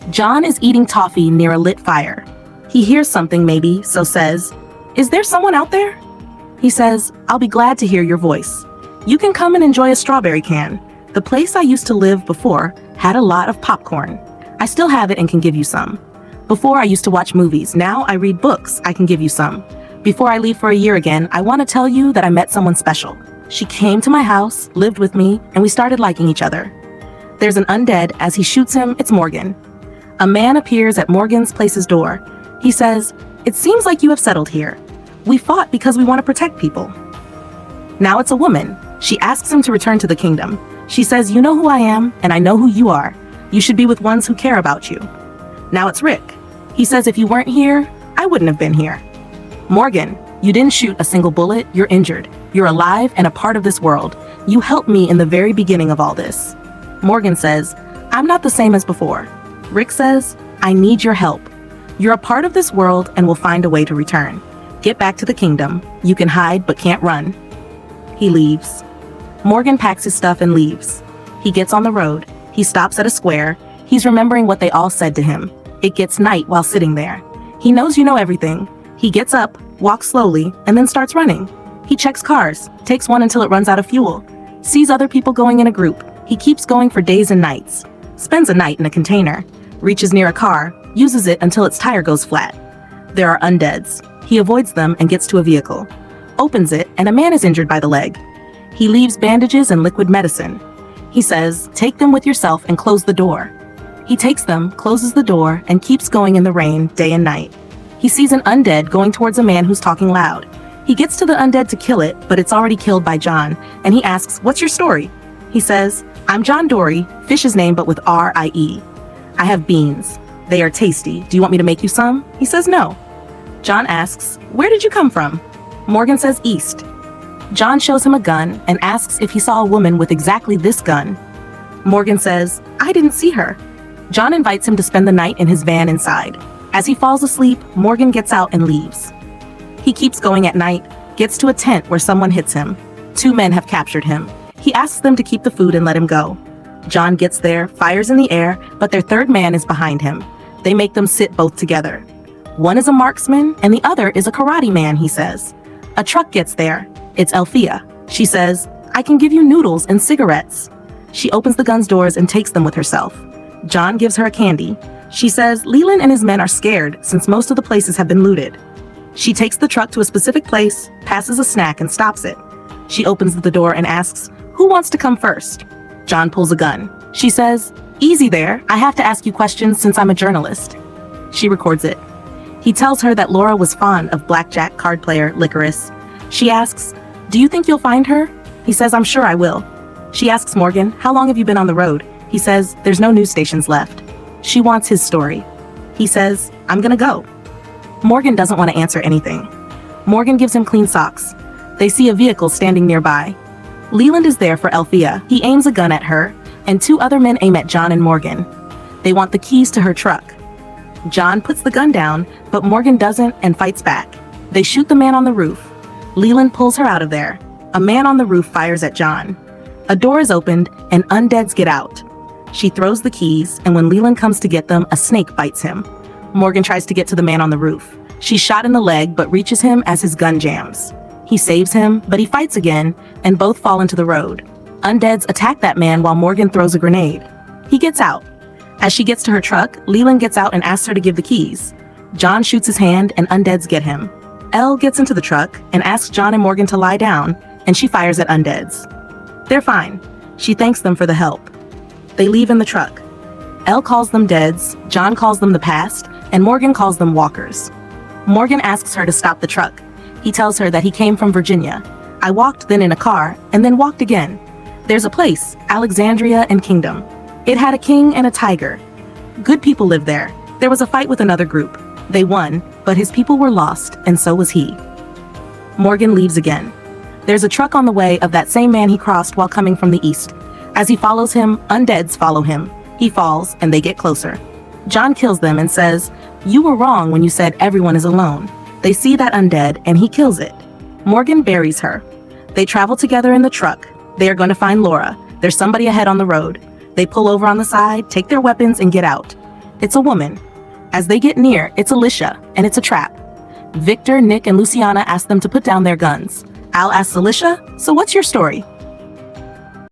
John is eating toffee near a lit fire. He hears something maybe, so says, "Is there someone out there?" He says, "I'll be glad to hear your voice. You can come and enjoy a strawberry can. The place I used to live before had a lot of popcorn. I still have it and can give you some. Before I used to watch movies, now I read books, I can give you some. Before I leave for a year again, I want to tell you that I met someone special. She came to my house, lived with me, and we started liking each other." There's an undead. As he shoots him, it's Morgan. A man appears at Morgan's place's door. He says, "It seems like you have settled here. We fought because we want to protect people." Now it's a woman. She asks him to return to the kingdom. She says, "You know who I am, and I know who you are. You should be with ones who care about you." Now it's Rick. He says, "If you weren't here, I wouldn't have been here." "Morgan, you didn't shoot a single bullet. You're injured. You're alive and a part of this world. You helped me in the very beginning of all this." Morgan says, "I'm not the same as before." Rick says, "I need your help. You're a part of this world and will find a way to return. Get back to the kingdom. You can hide but can't run." He leaves. Morgan packs his stuff and leaves. He gets on the road. He stops at a square. He's remembering what they all said to him. It gets night while sitting there. He knows you know everything. He gets up, walks slowly, and then starts running. He checks cars, takes one until it runs out of fuel, sees other people going in a group. He keeps going for days and nights, spends a night in a container, reaches near a car, uses it until its tire goes flat. There are undeads. He avoids them and gets to a vehicle, opens it, and a man is injured by the leg. He leaves bandages and liquid medicine. He says, "Take them with yourself and close the door." He takes them, closes the door, and keeps going in the rain day and night. He sees an undead going towards a man who's talking loud. He gets to the undead to kill it, but it's already killed by John, and he asks, "What's your story?" He says, "I'm John Dory, fish's name but with R-I-E. I have beans. They are tasty. Do you want me to make you some?" He says no. John asks, "Where did you come from?" Morgan says east. John shows him a gun and asks if he saw a woman with exactly this gun. Morgan says, "I didn't see her." John invites him to spend the night in his van inside. As he falls asleep, Morgan gets out and leaves. He keeps going at night, gets to a tent where someone hits him. 2 men have captured him. He asks them to keep the food and let him go. John gets there, fires in the air, but their 3rd man is behind him. They make them sit both together. One is a marksman and the other is a karate man, he says. A truck gets there. It's Althea. She says, "I can give you noodles and cigarettes." She opens the gun's doors and takes them with herself. John gives her a candy. She says Leland and his men are scared since most of the places have been looted. She takes the truck to a specific place, passes a snack and stops it. She opens the door and asks, "Who wants to come first?" John pulls a gun. She says, "Easy there, I have to ask you questions since I'm a journalist." She records it. He tells her that Laura was fond of blackjack, card player, licorice. She asks, "Do you think you'll find her?" He says, "I'm sure I will." She asks Morgan, "How long have you been on the road?" He says, "There's no news stations left." She wants his story. He says, "I'm gonna go." Morgan doesn't want to answer anything. Morgan gives him clean socks. They see a vehicle standing nearby. Leland is there for Althea. He aims a gun at her, and 2 other men aim at John and Morgan. They want the keys to her truck. John puts the gun down, but Morgan doesn't and fights back. They shoot the man on the roof. Leland pulls her out of there. A man on the roof fires at John. A door is opened, and undeads get out. She throws the keys, and when Leland comes to get them, a snake bites him. Morgan tries to get to the man on the roof. She's shot in the leg, but reaches him as his gun jams. He saves him, but he fights again, and both fall into the road. Undeads attack that man while Morgan throws a grenade. He gets out. As she gets to her truck, Leland gets out and asks her to give the keys. John shoots his hand, and undeads get him. Elle gets into the truck and asks John and Morgan to lie down, and she fires at undeads. They're fine. She thanks them for the help. They leave in the truck. Elle calls them deads, John calls them the past, and Morgan calls them walkers. Morgan asks her to stop the truck. He tells her that he came from Virginia. "I walked, then in a car, and then walked again. There's a place, Alexandria and Kingdom. It had a king and a tiger. Good people lived there. There was a fight with another group. They won, but his people were lost, and so was he." Morgan leaves again. There's a truck on the way of that same man he crossed while coming from the east. As he follows him, undeads follow him. He falls, and they get closer. John kills them and says, "You were wrong when you said everyone is alone." They see that undead, and he kills it. Morgan buries her. They travel together in the truck. They are going to find Laura. There's somebody ahead on the road. They pull over on the side, take their weapons, and get out. It's a woman. As they get near, it's Alicia, and it's a trap. Victor, Nick, and Luciana ask them to put down their guns. Al asks Alicia, "So what's your story?"